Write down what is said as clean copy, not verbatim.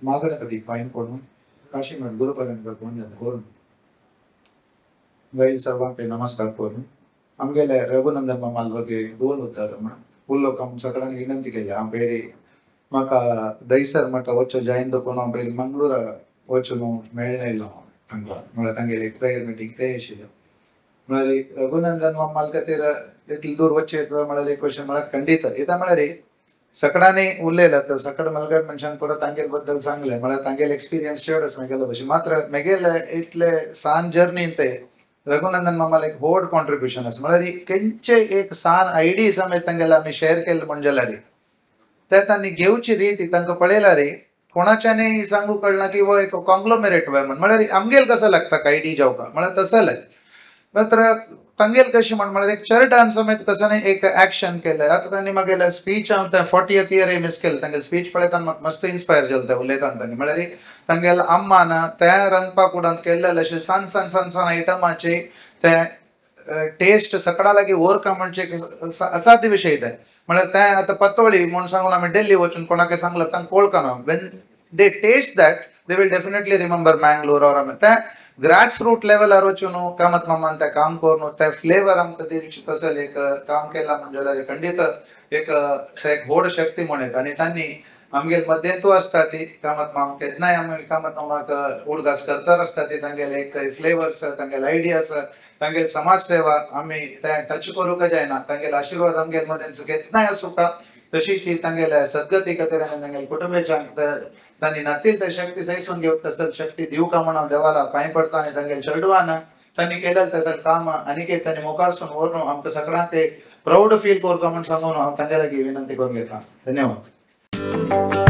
मागणपती fine पडून काशीमठ गुरुपर्यंत करून गैल सर्वांचे नमस्कार करून आमगेले रघुनंदन मामाल बगे गोल होता फुल्लो कम सकडाने विनंती केली आंबेरी माका दहीसर मठ वच्चो जायंद कोण आंबेरी मंगळूर वच्चो मेळणे इल्लो हंगा म्हळ्यार तांगेली एक प्रेयर मीटिंग ते आशिल्लो म्हळ्यार रघुनंदन मामाल खातीर इतली दूर वच्चे म्हळ्यार एक क्वेश्चन म्हळ्यार खंडीत येता म्हळ्यार सकडाने उरलेला तर सकड मलगड मनशान परत तांगेल बद्दल सांगले म्हळ्यार तांगेल एक्सपिरियन्स शेअर्डस मेगेलो भशेन मात्र मेगेल इतले सान जर्नी ते रघुनंदन मामाल एक व्हड कॉन्ट्रिब्युशन आसा म्हळ्यार खंयचे एक सान आयडी समेत तांगेले आमी शेअर केले म्हणजे जाल्यार ते तांणी घेवची रीत तांकां पळयल्यार कोणाच्यानय सांगू कळना की वो एक कॉंग्लोमेरेट वॅमन म्हळ्यार आमगेल कसं लागता आयडी जावका म्हळ्यार तसले मात्र तांगेल कशी म्हळ्यार एक चर्चान समेत कसं एक ऍक्शन केलें आता तांणी मागेले स्पीच हांव 40th इयर मिस केलें तांगेल स्पीच पळयतना म्हाका मस्त इन्स्पायर जालें तें उलयतना तांणी म्हळ्यार तांगेल अम्मान ते रांदपाक उडोवन केल्ले अशें सान सान सान सान आयटमाचे ते टेस्ट सकडा लागीं व्हरका म्हणजे असाध्य विशय ते म्हळ्यार ते आतां पातोळी म्हूण सांगून आमी दिल्ली वचून कोणाक सांगलें तांकां कळकना when they taste that they will definitely remember Mangalore or ते ग्रास रूट लेवलार वचून कामत मामान ते काम करून ते फ्लेवर आमकां दिवचे तसले एक काम केला म्हणजे जाल्यार खंडीत एक व्हड शक्ती म्हणत आनी तांणी आमगेल मध्येंतू आसता ती कामत माम केन्नाय आमी कामत मामाक उडगास करतर आसता ती तांगेले एक फ्लेवर्स तांगेले आयडियास तांगेल समाज सेवा आमी ते टच करूंक जायना तांगेल आशिर्वाद आमगेल मदें केन्नाय आसूं का तशीच ती तांगेले सद्गती खातीर आनी तांगेल कुटुंबाच्यांक तांणी नातील ते शक्ती सैसून घेवंक तसल शक्ती दिवका म्हणून देवाला पांय पडता आनी तांगेल चेडवान तांणी केलेलें तसलें काम आनीक तांणी मुखारसून व्हरून आमकां सगळ्यांक एक प्राऊड फील करता म्हणून सांगून हांव तांगे लागीं विनंती करून घेता धन्यवाद.